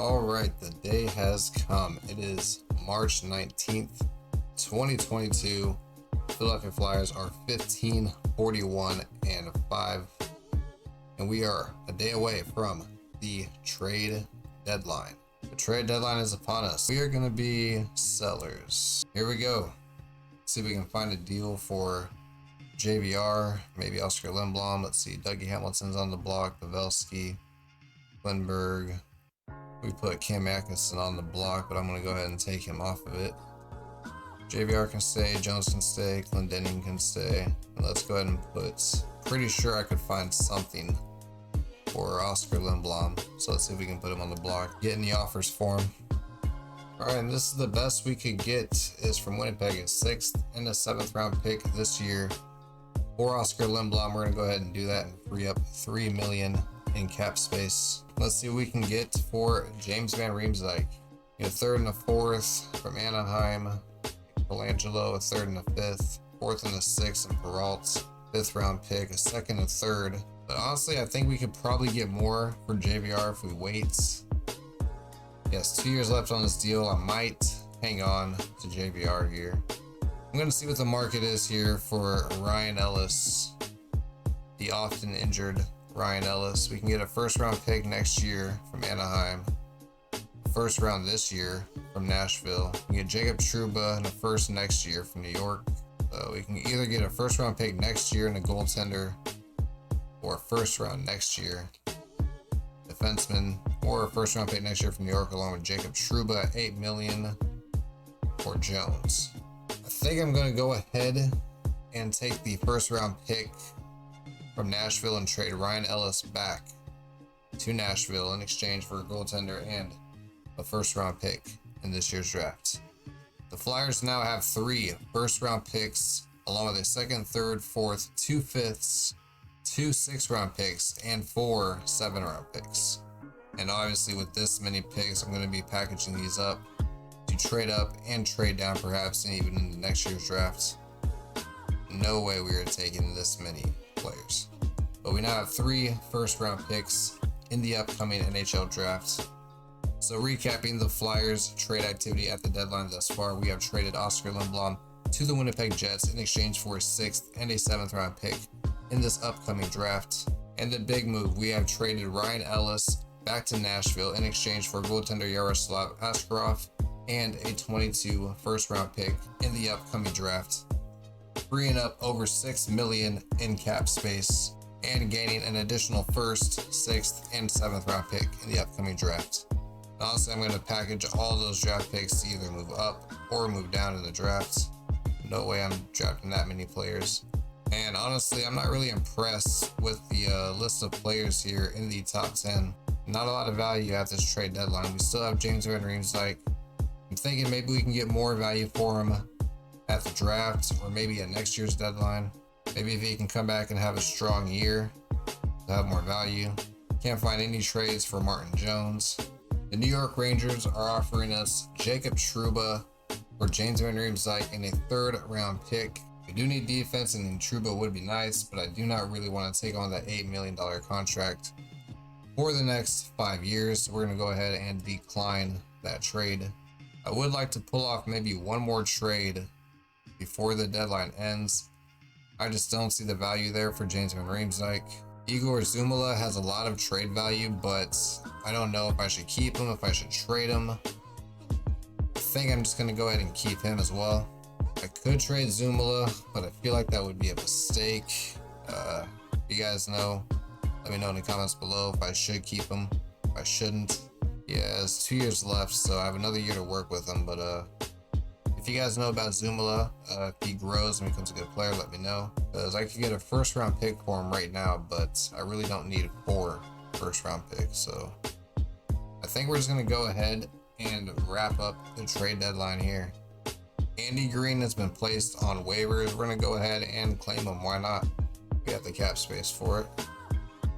All right, the day has come. It is March 19th, 2022. Philadelphia Flyers are 15-41-5, and we are a day away from the trade deadline. The trade deadline is upon us. We are going to be sellers. Here we go. See if we can find a deal for JVR, maybe Oscar Lindblom. Let's see, Dougie Hamilton's on the block, Pavelski, Lindbergh. We put Cam Atkinson on the block, but I'm going to go ahead and take him off of it. JVR can stay, Jones can stay, Clendening can stay. And let's go ahead and put, pretty sure I could find something for Oscar Lindblom. So let's see if we can put him on the block, get any offers for him. All right, and this is the best we could get is from Winnipeg, a 6th and a 7th round pick this year for Oscar Lindblom. We're going to go ahead and do that and free up $3 million in cap space. Let's see what we can get for James Van Riemsdyk. A 3rd and a 4th from Anaheim. Colangelo, a 3rd and a 5th. 4th and a 6th and Peralt. 5th round pick, a 2nd and 3rd. But honestly, I think we could probably get more for JVR if we wait. Yes, 2 years left on this deal. I might hang on to JVR here. I'm going to see what the market is here for Ryan Ellis, the often injured Ryan Ellis. We can get a 1st round pick next year from Anaheim, 1st round this year from Nashville. We can get Jacob Trouba and a 1st next year from New York. We can either get a 1st round pick next year and a goaltender, or a 1st round next year defenseman, or a 1st round pick next year from New York along with Jacob Trouba at $8 million for Jones. I think I'm going to go ahead and take the 1st round pick from Nashville and trade Ryan Ellis back to Nashville in exchange for a goaltender and a 1st round pick in this year's draft. The Flyers now have 3 1st round picks along with a 2nd, 3rd, 4th, 2 5ths, 2 6th round picks, and 4 7 round picks. And obviously with this many picks, I'm going to be packaging these up to trade up and trade down perhaps, and even in the next year's draft. No way we are taking this many players. But we now have 3 1st round picks in the upcoming NHL draft. So recapping the Flyers trade activity at the deadline thus far, we have traded Oscar Lindblom to the Winnipeg Jets in exchange for a 6th and a 7th round pick in this upcoming draft. And the big move, we have traded Ryan Ellis back to Nashville in exchange for goaltender Yaroslav Askarov and a 22 1st round pick in the upcoming draft, freeing up over $6 million in cap space and gaining an additional 1st, 6th, and 7th round pick in the upcoming draft. Honestly, I'm going to package all those draft picks to either move up or move down in the draft. No way I'm drafting that many players. And honestly, I'm not really impressed with the list of players here in the top 10. Not a lot of value at this trade deadline. We still have James Van Riemsdyk. I'm thinking maybe we can get more value for him at the draft or maybe at next year's deadline. Maybe if he can come back and have a strong year, to have more value. Can't find any trades for Martin Jones. The New York Rangers are offering us Jacob Trouba for James Van Riemsdyk and a 3rd round pick. We do need defense, and Trouba would be nice, but I do not really want to take on that $8 million contract for the next 5 years. So we're going to go ahead and decline that trade. I would like to pull off maybe one more trade before the deadline ends. I just don't see the value there for James Van Riemsdyk. Igor Ẓumåla has a lot of trade value, but I don't know if I should keep him, if I should trade him. I think I'm just going to go ahead and keep him as well. I could trade Ẓumåla, but I feel like that would be a mistake. If you guys know, let me know in the comments below if I should keep him, if I shouldn't. He has 2 years left, so I have another year to work with him, but if you guys know about Ẓumåla, if he grows and becomes a good player, let me know. Because I could get a 1st round pick for him right now, but I really don't need 4 1st round picks. So I think we're just going to go ahead and wrap up the trade deadline here. Andy Green has been placed on waivers. We're going to go ahead and claim him. Why not? We have the cap space for it.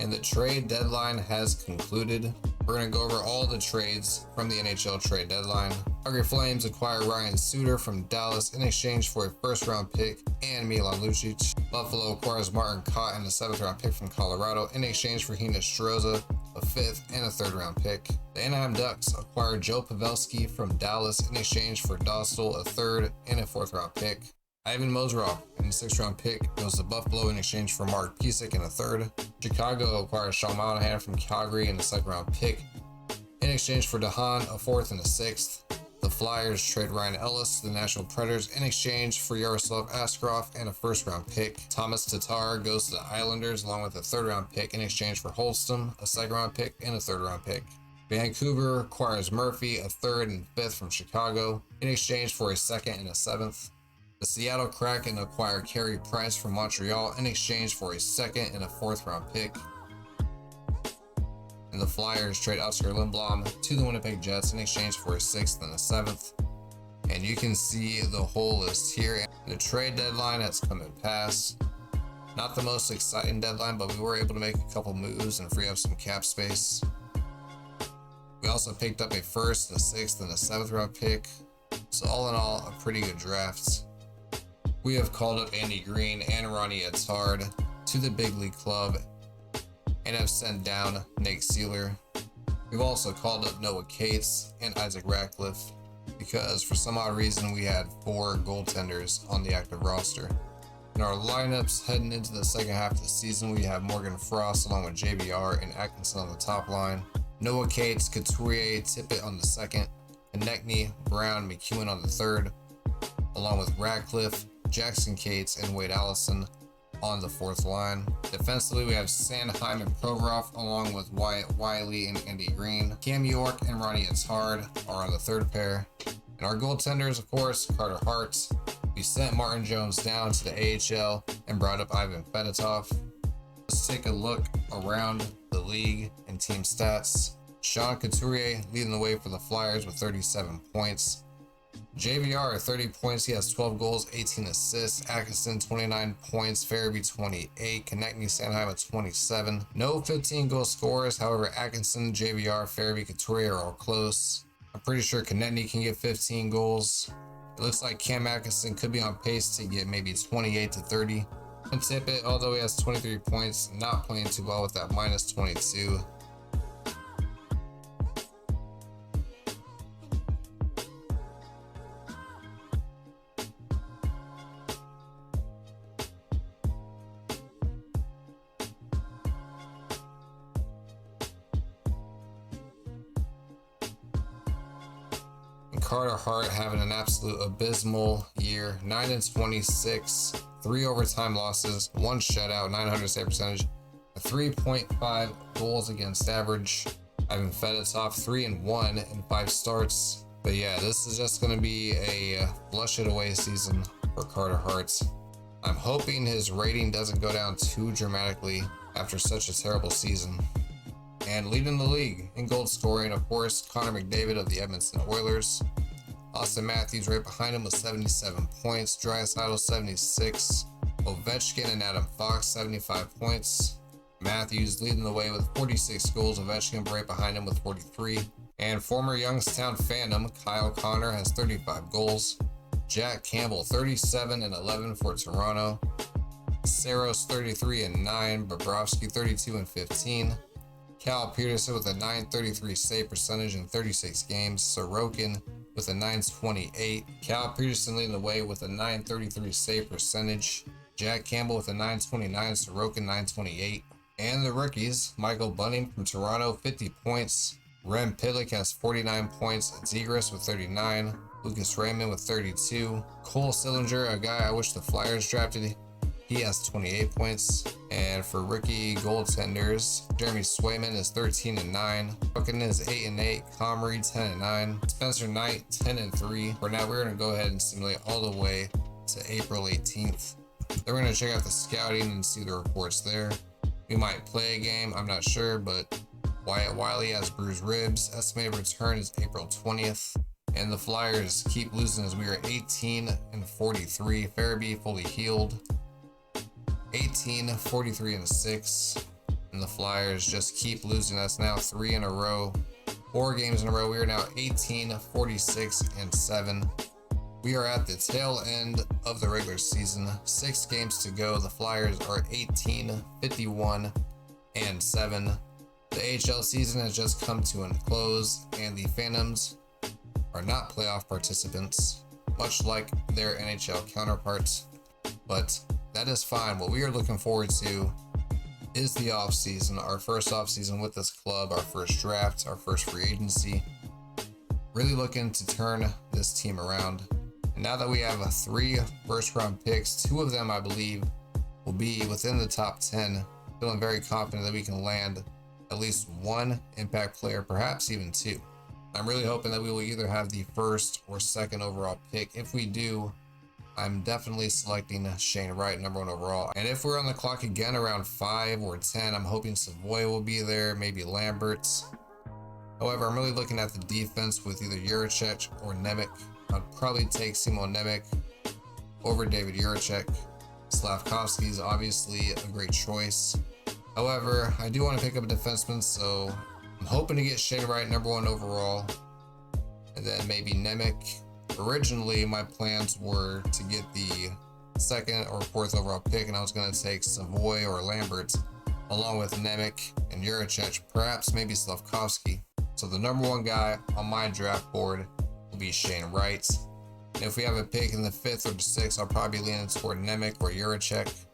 And the trade deadline has concluded. We're going to go over all the trades from the NHL trade deadline. Calgary Flames acquire Ryan Suter from Dallas in exchange for a 1st round pick and Milan Lucic. Buffalo acquires Martin Kaut and a 7th round pick from Colorado in exchange for Heinisch Strozza a 5th, and a 3rd round pick. The Anaheim Ducks acquired 𝗀𝗵𝗶𝗽𝗆 from Dallas in exchange for 𝗀𝗏𝗏, a 3rd, and a 4th round pick. Ivan Mozrov and a 6th round pick goes to Buffalo in exchange for 𝗪𝗵𝗃𝗃 and a 3rd. Chicago acquires Sean Monahan from Calgary and a 2nd round pick in exchange for 𝗀𝗏, a 4th, and a 6th. The Flyers trade Ryan Ellis to the Nashville Predators in exchange for Yaroslav Askarov and a 1st round pick. Thomas Tatar goes to the Islanders along with a 3rd round pick in exchange for Holston, a 2nd round pick, and a 3rd round pick. Vancouver acquires Murphy, a 3rd and 5th from Chicago in exchange for a 2nd and a 7th. The Seattle Kraken acquire Carey Price from Montreal in exchange for a 2nd and a 4th round pick. And the Flyers trade Oskar Lindblom to the Winnipeg Jets in exchange for a 6th and a 7th. And you can see the whole list here. The trade deadline has come and passed. Not the most exciting deadline, but we were able to make a couple moves and free up some cap space. We also picked up a 1st, a 6th, and a 7th round pick. So all in all, a pretty good draft. We have called up Andy Green and Ronnie Etzard to the big league club and have sent down Nate Seeler. We've also called up Noah Cates and Isaac Ratcliffe because for some odd reason we had 4 goaltenders on the active roster. In our lineups heading into the second half of the season, we have Morgan Frost along with JVR and Atkinson on the top line, Noah Cates, Couturier, Tippett on the 2nd, Konechny, Brown, McEwen on the 3rd, along with Ratcliffe, Jackson Cates, and Wade Allison on the 4th line. Defensively, we have Sanheim and Provorov along with Wyatt Wiley and Andy Green. Cam York and Ronnie Etzard are on the 3rd pair. And our goaltenders, of course, Carter Hart. We sent Martin Jones down to the AHL and brought up Ivan Fedotov. Let's take a look around the league and team stats. Sean Couturier leading the way for the Flyers with 37 points. JVR 30 points, he has 12 goals, 18 assists. Atkinson 29 points, Farabee 28, Konechny, Sanheim at 27. No 15 goal scorers, however Atkinson, JVR, Farabee, Couturier are all close. I'm pretty sure Konechny can get 15 goals. It looks like Cam Atkinson could be on pace to get maybe 28 to 30. And Tippett, although he has 23 points, not playing too well with that minus 22. Carter Hart having an absolute abysmal year, 9-26, 3 overtime losses, 1 shutout, 900 save percentage, a 3.5 goals against average. Ivan Fedotov 3-1 in 5 starts. But yeah, this is just going to be a flush it away season for Carter Hart. I'm hoping his rating doesn't go down too dramatically after such a terrible season. And leading the league in goal scoring, of course, Connor McDavid of the Edmonton Oilers. Austin Matthews right behind him with 77 points. Draisaitl 76. Ovechkin and Adam Fox 75 points. Matthews leading the way with 46 goals. Ovechkin right behind him with 43. And former Youngstown Phantom Kyle Connor has 35 goals. Jack Campbell 37 and 11 for Toronto. Saros 33 and 9. Bobrovsky 32 and 15. Cal Peterson with a .933 save percentage in 36 games. Sorokin with a .928. Cal Peterson leading the way with a .933 save percentage. Jack Campbell with a .929. Sorokin .928. And the rookies, Michael Bunting from Toronto, 50 points. Rem Pitlick has 49 points. Zegras with 39. Lucas Raymond with 32. Cole Sillinger, a guy I wish the Flyers drafted, he has 28 points. And for rookie goaltenders, Jeremy Swayman is 13 and 9. Buchanan is 8 and 8. Comrie 10 and 9. Spencer Knight 10 and 3. For now, we're gonna go ahead and simulate all the way to April 18th. Then we're gonna check out the scouting and see the reports there. We might play a game, I'm not sure, but Wyatt Wiley has bruised ribs. Estimated return is April 20th. And the Flyers keep losing as we are 18 and 43. Farabee fully healed. 18, 43 and 6. And the Flyers just keep losing us now 3 in a row. 4 games in a row. We are now 18, 46 and 7. We are at the tail end of the regular season. 6 games to go. The Flyers are 18, 51 and 7. The AHL season has just come to a close, and the Phantoms are not playoff participants, much like their NHL counterparts, but that is fine. What we are looking forward to is the offseason, our first offseason with this club, our first draft, our first free agency. Really looking to turn this team around. And now that we have 3 first-round picks, 2 of them I believe will be within the top 10, feeling very confident that we can land at least 1 impact player, perhaps even 2. I'm really hoping that we will either have the first or second overall pick. If we do, I'm definitely selecting Shane Wright, number 1 overall. And if we're on the clock again around 5 or 10, I'm hoping 𝗲𝗏 will be there, maybe 𝗪𝗏𝗏𝗏. However, I'm really looking at the defense with either 𝗁𝗏𝗃 or 𝗁𝗏𝗃. I'd probably take Simo 𝗁𝗏𝗃 over David 𝗁𝗏𝗃. 𝗧𝗏𝗏𝗆 is obviously a great choice. However, I do want to pick up a defenseman, so I'm hoping to get Shane Wright, number 1 overall, and then maybe 𝗁𝗏𝗃. Originally, my plans were to get the 2nd or 4th overall pick, and I was going to take 𝗲𝗏 or 𝗁𝗪𝗏𝗏 along with 𝗁𝗏𝗃 and 𝗁𝗏𝗃, perhaps maybe 𝗧𝗏𝗏𝗆. So the number 1 guy on my draft board will be Shane Wright. And if we have a pick in the 5th or the 6th, I'll probably lean toward 𝗁𝗏𝗃 or 𝗁𝗏𝗃.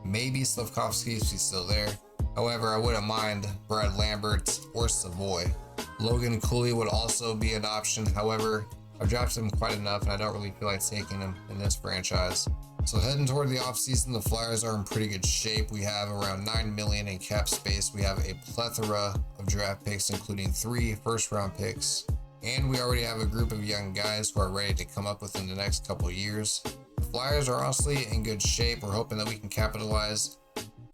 Maybe 𝗧𝗏𝗏𝗆 if he's still there. However, I wouldn't mind Brad Lambert or 𝗲𝗏. Logan Cooley would also be an option. However, I've drafted him quite enough, and I don't really feel like taking him in this franchise. So heading toward the offseason, the Flyers are in pretty good shape. We have around $9 million in cap space. We have a plethora of draft picks, including 3 first-round picks. And we already have a group of young guys who are ready to come up within the next couple of years. The Flyers are honestly in good shape. We're hoping that we can capitalize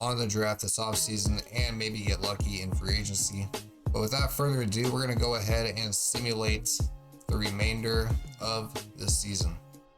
on the draft this offseason and maybe get lucky in free agency. But without further ado, we're going to go ahead and simulate the remainder of the season.